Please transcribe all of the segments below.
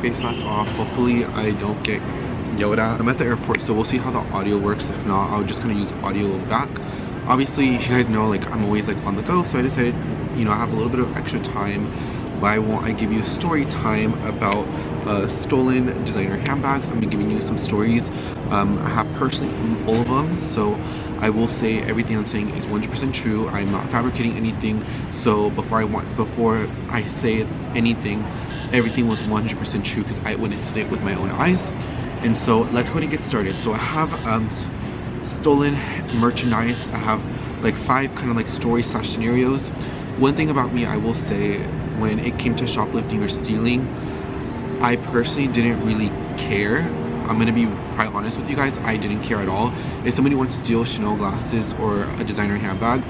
face mask off. Hopefully I don't get yelled at. I'm at the airport, so we'll see how the audio works. If not, I'll just kind of use audio back. Obviously, you guys know, like, I'm always like on the go, so I decided, you know, I have a little bit of extra time. Why won't I give you a story time about stolen designer handbags? I'm gonna be giving you some stories. I have personally all of them, so I will say everything I'm saying is 100% true. I'm not fabricating anything. So before I say anything, everything was 100% true because I witnessed it with my own eyes. And so let's go ahead and get started. So I have stolen merchandise. I have like 5 kind of like story slash scenarios. One thing about me, I will say, when it came to shoplifting or stealing, I personally didn't really care. I'm gonna be quite honest with you guys, I didn't care at all. If somebody wants to steal Chanel glasses or a designer handbag,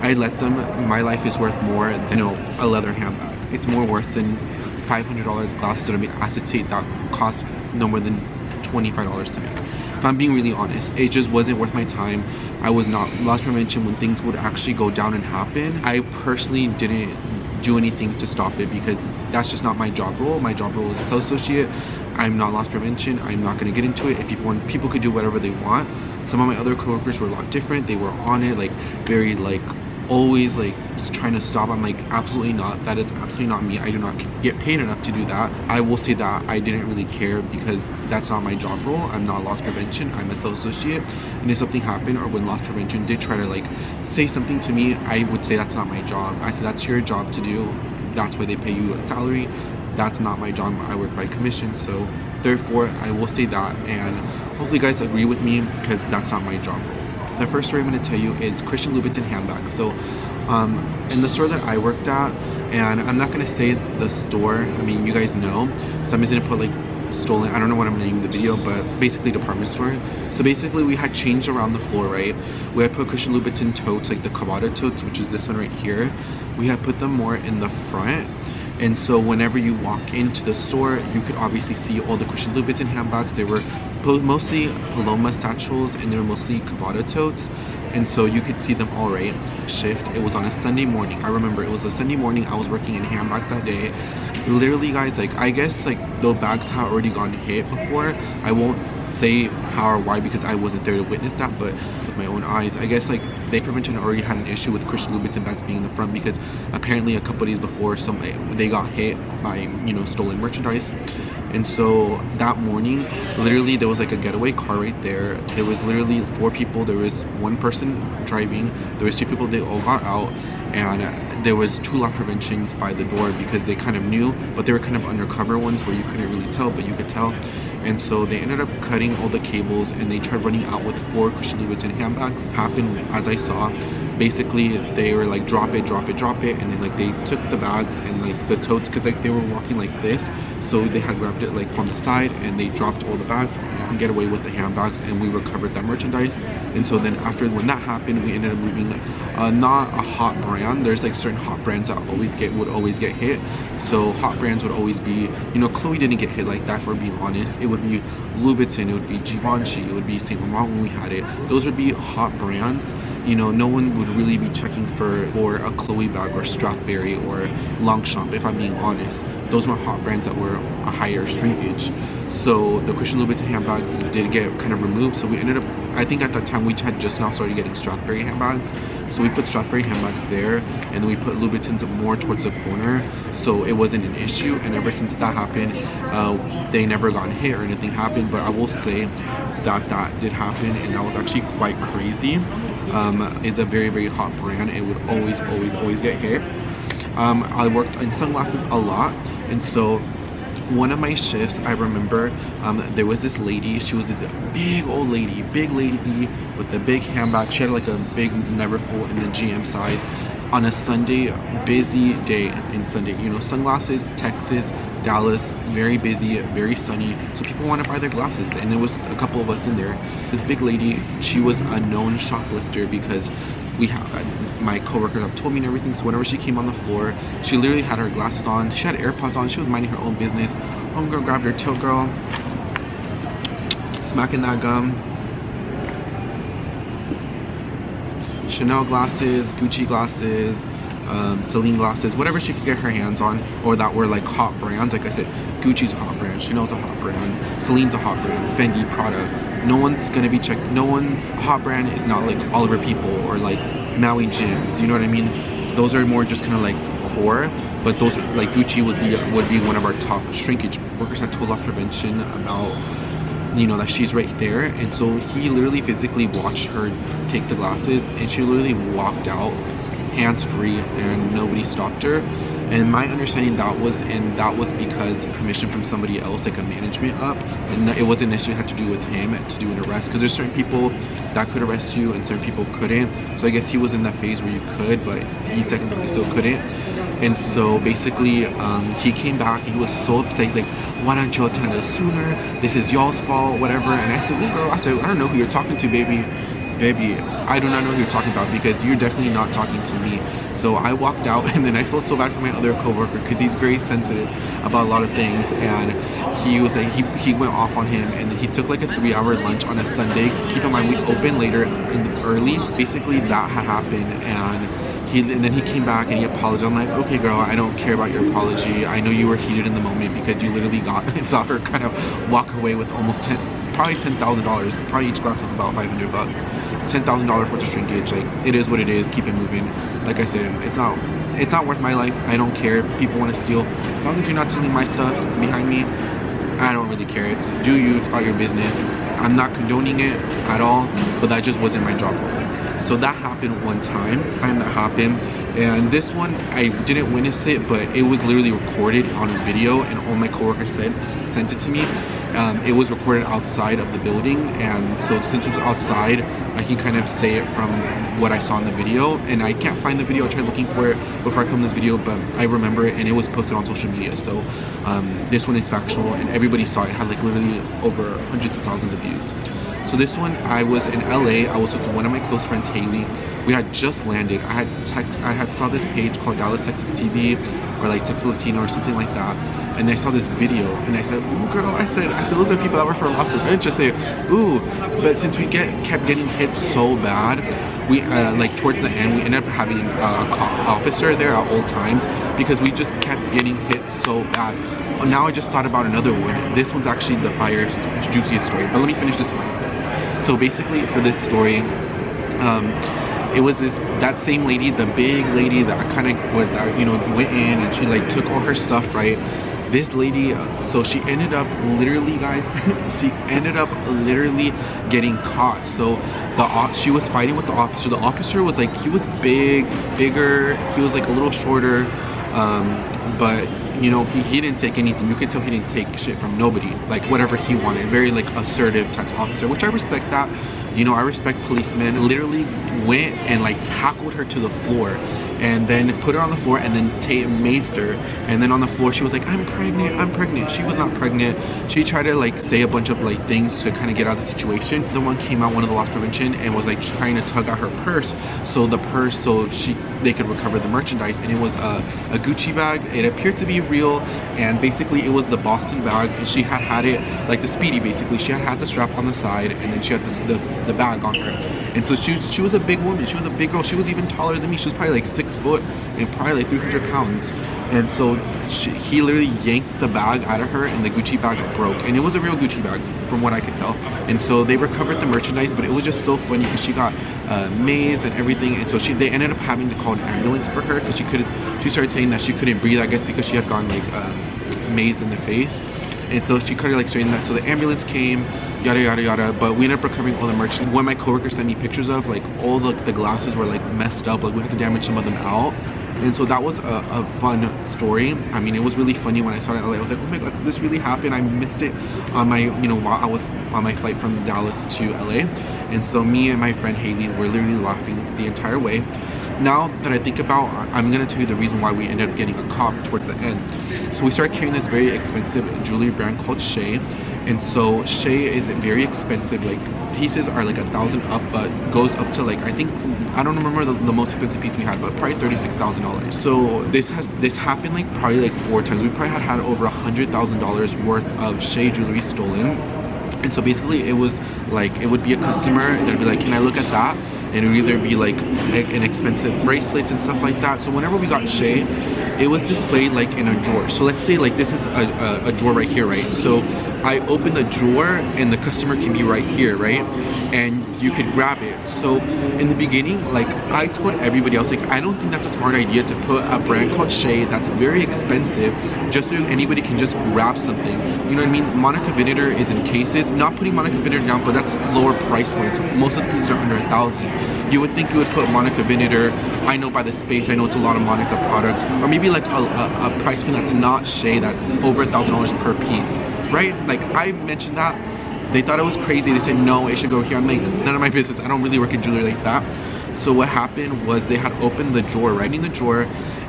I let them. My life is worth more than, you know, a leather handbag. It's more worth than $500 glasses that are made acetate that cost no more than $25 to make. If I'm being really honest, it just wasn't worth my time. I was not loss prevention when things would actually go down and happen. I personally didn't do anything to stop it because that's just not my job role. My job role is a sales associate. I'm not loss prevention. I'm not going to get into it. If people could do whatever they want. Some of my other coworkers were a lot different. They were on it, like very like always like just trying to stop. I'm like, absolutely not. That is absolutely not me. I do not get paid enough to do that. I will say that I didn't really care because that's not my job role. I'm not loss prevention. I'm a sales associate, and if something happened or when loss prevention did try to like say something to me, I would say that's not my job. I said that's your job to do. That's why they pay you a salary. That's not my job. I work by commission, so therefore I will say that, and hopefully you guys agree with me because that's not my job role. The first story I'm going to tell you is Christian Louboutin handbags. So in the store that I worked at, and I'm not going to say the store, I mean, you guys know, so I'm just going to put like stolen, I don't know what I'm going to name the video, but basically department store. So basically we had changed around the floor, right? We had put Christian Louboutin totes, like the Kawada totes, which is this one right here. We had put them more in the front. And so whenever you walk into the store, you could obviously see all the Christian Louboutin handbags. They were mostly Paloma satchels, and they were mostly Kawada totes. And so you could see them all right. Shift, it was on a Sunday morning. I remember it was a Sunday morning. I was working in handbags that day. Literally, guys, like, I guess like those bags had already gone hit before. I won't say how or why because I wasn't there to witness that, but with my own eyes, I guess like they prevention already had an issue with Christian Louboutin bags being in the front because apparently a couple days before they got hit by, you know, stolen merchandise. And so that morning, literally there was like a getaway car right there. There was literally 4 people. There was 1 person driving. There was 2 people. They all got out, and there was 2 loss preventions by the door because they kind of knew, but they were kind of undercover ones where you couldn't really tell, but you could tell. And so they ended up cutting all the cables, and they tried running out with 4 Christian Louboutin handbags. Happened as I saw. Basically they were like drop it, and then like they took the bags and like the totes, because like they were walking like this, so they had grabbed it like from the side, and they dropped all the bags and get away with the handbags, and we recovered that merchandise. And so then after when that happened, we ended up moving not a hot brand. There's like certain hot brands that would always get hit. So hot brands would always be, you know, Chloe didn't get hit like that, for being honest. It would be Louboutin, it would be Givenchy, it would be Saint Laurent when we had it. Those would be hot brands. You know, no one would really be checking for a Chloe bag or Stradberry or Longchamp, if I'm being honest. Those were hot brands that were a higher shrinkage. So the Christian Louboutin handbags did get kind of removed. So we ended up, I think at that time we had just now started getting Stradberry handbags. So we put Stradberry handbags there, and then we put Louboutins more towards the corner, so it wasn't an issue. And ever since that happened, they never got hit or anything happened. But I will say that did happen, and that was actually quite crazy. It's a very, very hot brand. It would always get hit. I worked in sunglasses a lot, and so one of my shifts, I remember there was this lady. She was this big lady with a big handbag. She had like a big Neverfull in the GM size on a Sunday, busy day in Sunday. You know, sunglasses, Texas, Dallas, very busy, very sunny, so people want to buy their glasses, and there was a couple of us in there. This big lady, she was a known shoplifter because my coworkers have told me and everything. So whenever she came on the floor, she literally had her glasses on, she had AirPods on, she was minding her own business. Homegirl grabbed her tail, girl, smacking that gum. Chanel glasses, Gucci glasses, Celine glasses, whatever she could get her hands on, or that were like hot brands. Like I said, Gucci's a hot brand, Chanel's a hot brand, Celine's a hot brand, Fendi, Prada. No one's gonna be checked. No one, hot brand is not like Oliver People or like Maui Jims, you know what I mean? Those are more just kind of like core, but those like Gucci would be one of our top shrinkage workers. Had told loss prevention about, you know, that she's right there, and so he literally physically watched her take the glasses, and she literally walked out hands free, and nobody stopped her. And my understanding that was because permission from somebody else, like a management up, and it wasn't necessarily had to do with him to do an arrest, because there's certain people that could arrest you and certain people couldn't. So I guess he was in that phase where you could, but he technically still couldn't. And so basically he came back, he was so upset. He's like, why don't you attend us sooner? This is y'all's fault, whatever. And I said, well, girl, I said, I don't know who you're talking to, baby, I do not know who you're talking about, because you're definitely not talking to me. So I walked out, and then I felt so bad for my other coworker, because he's very sensitive about a lot of things, and he was like, he went off on him, and then he took like a 3-hour lunch on a Sunday. Keep in mind, we opened later early. Basically that had happened, and then he came back and he apologized. I'm like, okay girl, I don't care about your apology. I know you were heated in the moment because you literally saw her kind of walk away with almost probably $10,000. Probably each glass was about $500. $10,000 worth of shrinkage. Like, it is what it is. Keep it moving. Like I said, it's not worth my life. I don't care if people want to steal. As long as you're not stealing my stuff behind me, I don't really care. Do you, it's about your business. I'm not condoning it at all, but that just wasn't my job role. So that happened one time that happened, and this one I didn't witness it, but it was literally recorded on video, and all my coworkers sent it to me. It was recorded outside of the building, and so since it was outside, I can kind of say it from what I saw in the video. And I can't find the video. I tried looking for it before I filmed this video, but I remember it, and it was posted on social media. So this one is factual, and everybody saw it. It had like literally over hundreds of thousands of views. So this one, I was in LA. I was with one of my close friends, Haley. We had just landed. I had saw this page called Dallas Texas TV, or like Texas Latino or something like that. And I saw this video, and I said, ooh girl, I said those are people that work for loss prevention. I say, ooh, but since we kept getting hit so bad, we like towards the end, we ended up having a cop officer there at all times, because we just kept getting hit so bad. Now I just thought about another one. This one's actually the fire's juiciest story, but let me finish this one. So basically for this story, it was that same lady, the big lady that kind of went in, and she like took all her stuff, right? This lady, so she ended up literally, guys, she ended up literally getting caught. So she was fighting with the officer. The officer was like, he was bigger, he was like a little shorter, but you know, he didn't take anything. You can tell he didn't take shit from nobody, like whatever he wanted. Very like assertive type officer, which I respect that. You know, I respect policemen. Literally went and like tackled her to the floor, and then put her on the floor, and then mazed her. And then on the floor she was like, I'm pregnant. She was not pregnant. She tried to like say a bunch of like things to kind of get out of the situation. The one came out, one of the loss prevention, and was like trying to tug at her purse, so they could recover the merchandise. And it was a Gucci bag. It appeared to be real, and basically it was the Boston bag, and she had it like the Speedy. Basically she had the strap on the side, and then she had the bag on her. And so she was a big woman. She was a big girl. She was even taller than me. She was probably like 6 foot and probably like 300 pounds. And so he literally yanked the bag out of her, and the Gucci bag broke. And it was a real Gucci bag from what I could tell. And so they recovered the merchandise, but it was just so funny because she got mazed and everything. And so they ended up having to call an ambulance for her, because she started saying that she couldn't breathe, I guess because she had gotten like mazed in the face. And so she kind of like straightened that. So the ambulance came, yada yada yada, but we ended up recovering all the merchandise. One of my coworkers sent me pictures of like all the glasses were like messed up, like we had to damage some of them out. And so that was a fun story. I mean, it was really funny when I saw it in LA. I was like, oh my god, did this really happen? I missed it on my, while I was on my flight from Dallas to LA. And so me and my friend Haley were literally laughing the entire way. Now that I think about, I'm gonna tell you the reason why we ended up getting a cop towards the end. So we started carrying this very expensive jewelry brand called Shea. And so Shea is very expensive. Like pieces are like $1,000 up, but goes up to like, I think, I don't remember the most expensive piece we had, but probably $36,000. So this happened like probably like 4 times. We probably had over $100,000 worth of Shea jewelry stolen. And so basically it was like, it would be a customer that would be like, can I look at that? and it would either be like inexpensive bracelets and stuff like that. So whenever we got Shay, it was displayed like in a drawer. So let's say like this is a drawer right here, right? So I open the drawer and the customer can be right here, right? And you could grab it. So in the beginning, like I told everybody else, like I don't think that's a smart idea to put a brand called Shay that's very expensive just so anybody can just grab something. You know what I mean? Monica Vinegar is in cases. Not putting Monica Vinegar down, but that's lower price points. Most of the pieces are under $1,000. You would think you would put Monica Vinegar. I know by the space, I know it's a lot of Monica product, or maybe like a price point that's not Shay, that's over $1,000 per piece, right? Like I mentioned that. They thought it was crazy. They said, no, it should go here. I'm like, none of my business. I don't really work in jewelry like that. So what happened was they had opened the drawer, right in the drawer,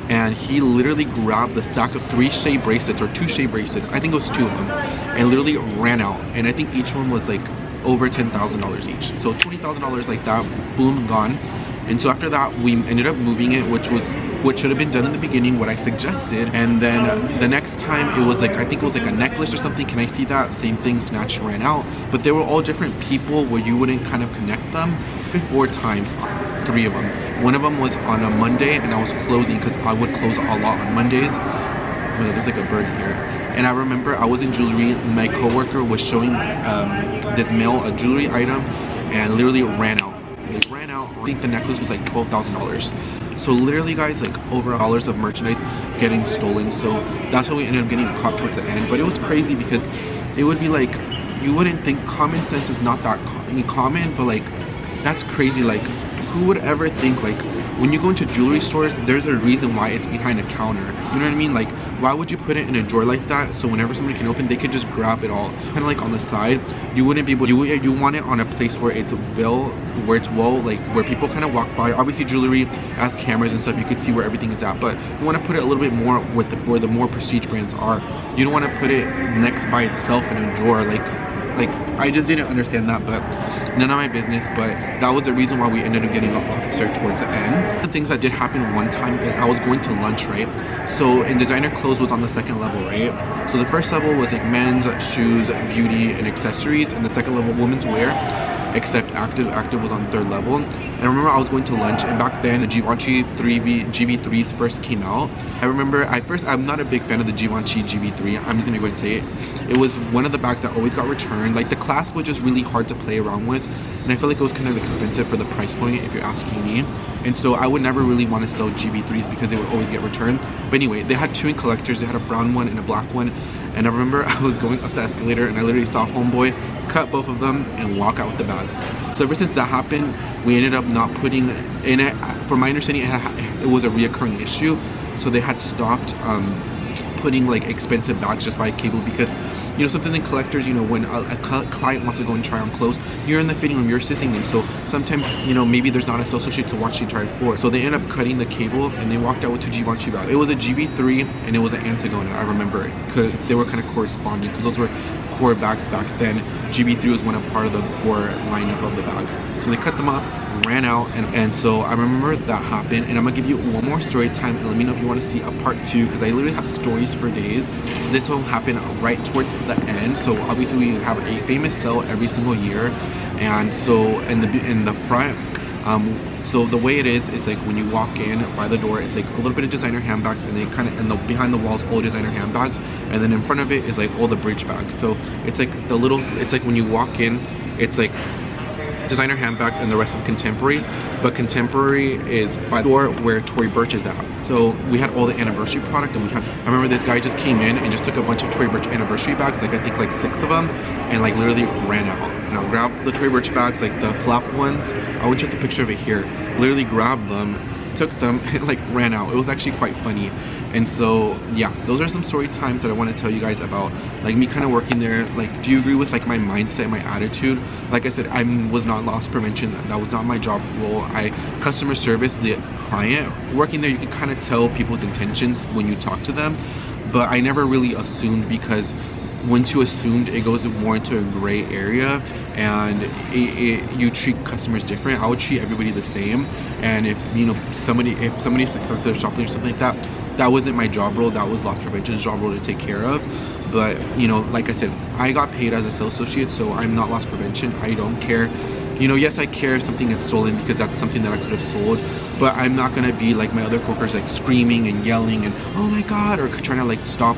and he literally grabbed the stack of 3 Shay bracelets or 2 Shay bracelets. I think it was 2 of them, and literally ran out. And I think each one was like over $10,000 each. So $20,000 like that, boom, gone. And so after that, we ended up moving it, which should have been done in the beginning, what I suggested. And then the next time it was like, I think it was like a necklace or something. Can I see that? Same thing, snatched, ran out. But they were all different people where you wouldn't kind of connect them. 4 times, 3 of them. One of them was on a Monday, and I was closing because I would close a lot on Mondays. Oh, there's like a bird here. And I remember I was in jewelry. My coworker was showing this male a jewelry item, and literally ran out. It ran out. I think the necklace was like $12,000. So literally, guys, like over $1 of merchandise getting stolen. So that's how we ended up getting caught towards the end. But it was crazy because it would be like, you wouldn't think, common sense is not that common, but like that's crazy. Like who would ever think, like when you go into jewelry stores, there's a reason why it's behind a counter. You know what I mean? Like why would you put it in a drawer like that so whenever somebody can open, they could just grab it all? Kind of like on the side. You wouldn't be able, you want it on a place where it's well, like where people kind of walk by. Obviously jewelry has cameras and stuff, you could see where everything is at, but you want to put it a little bit more with where the more prestige brands are. You don't want to put it next by itself in a drawer. Like I just didn't understand that, but none of my business. But that was the reason why we ended up getting an officer towards the end. The things that did happen one time is I was going to lunch, right? So in designer clothes was on the 2nd level, right? So the first level was like men's, shoes, beauty, and accessories, and the 2nd level women's wear, except active was on the 3rd level. And I remember I was going to lunch, and back then the Givenchy GV3s first came out. I remember I'm not a big fan of the Givenchy GV3. I'm just gonna go and say it. It was one of the bags that always got returned. Like the clasp was just really hard to play around with, and I feel like it was kind of expensive for the price point if you're asking me. And so I would never really want to sell GV3s because they would always get returned. But anyway, they had 2 in collectors. They had a brown one and a black one. And I remember I was going up the escalator and I literally saw homeboy cut both of them and walk out with the bags. So ever since that happened, we ended up not putting in it. From my understanding, it was a reoccurring issue. So they had stopped putting like expensive bags just by cable, because you know, something in collectors, you know, when a client wants to go and try on clothes, you're in the fitting room, you're assisting them. So sometimes, you know, maybe there's not a sales associate to watch the entire floor. So they end up cutting the cable and they walked out with 2 Givenchy bags. It was a GV3 and it was an Antigona. I remember it because they were kind of corresponding, because those were core bags back then. GV3 was one of part of the core lineup of the bags. So they cut them up, ran out, and so I remember that happened. And I'm gonna give you one more story time, and let me know if you want to see a part 2, because I literally have stories for days. This one happened right towards the end. So obviously we have a famous sale every single year, and so in the front, so the way it is like when you walk in by the door, it's like a little bit of designer handbags, and they kind of, and the behind the walls all designer handbags, and then in front of it is like all the bridge bags. So it's like the little, it's like when you walk in, it's like designer handbags and the rest of contemporary, but contemporary is by the door where Tory Burch is at. So we had all the anniversary product, and I remember this guy just came in and just took a bunch of Tory Burch anniversary bags, like I think like 6 of them, and like literally ran out. And I grabbed the Tory Burch bags, like the flap ones. I would check the picture of it here. Literally grabbed them, took them, and like ran out. It was actually quite funny. And so yeah, those are some story times that I want to tell you guys about, like me kind of working there. Like, do you agree with like my mindset, my attitude? Like I said, I was not loss prevention. That was not my job role. Customer service, the client. Working there, you can kind of tell people's intentions when you talk to them, but I never really assumed, because once you assumed, it goes more into a gray area, and you treat customers different. I would treat everybody the same, and if you know if somebody's successful shopping or something like that, that wasn't my job role. That was loss prevention's job role to take care of. But you know, like I said, I got paid as a sales associate, so I'm not loss prevention. I don't care You know, yes, I care if something gets stolen because that's something that I could have sold, but I'm not gonna be like my other coworkers, like screaming and yelling and oh my god, or trying to like stop.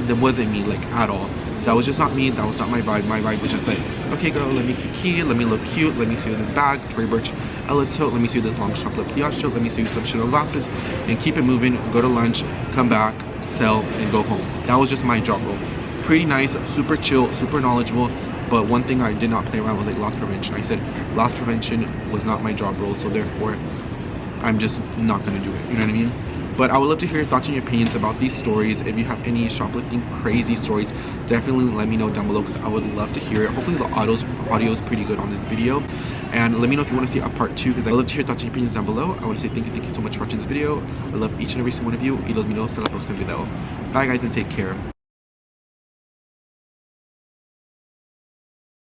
That wasn't me, like, at all. That was just not me. That was not my vibe. My vibe was just like, okay girl, let me kiki, let me look cute, let me see you this bag, Tory Burch Ella tote, let me see you this long Shoplifting Piaget tote, let me see you some Chanel glasses, and keep it moving, go to lunch, come back, sell, and go home. That was just my job role. Pretty nice, super chill, super knowledgeable, but one thing I did not play around was like loss prevention. I said loss prevention was not my job role, so therefore I'm just not gonna do it, you know what I mean? But I would love to hear your thoughts and your opinions about these stories. If you have any shoplifting crazy stories, definitely let me know down below because I would love to hear it. Hopefully the audio is pretty good on this video. And let me know if you want to see a part 2 because I would love to hear your thoughts and opinions down below. I want to say thank you so much for watching this video. I love each and every single one of you. Y los miro hasta la próxima video. Bye guys and take care.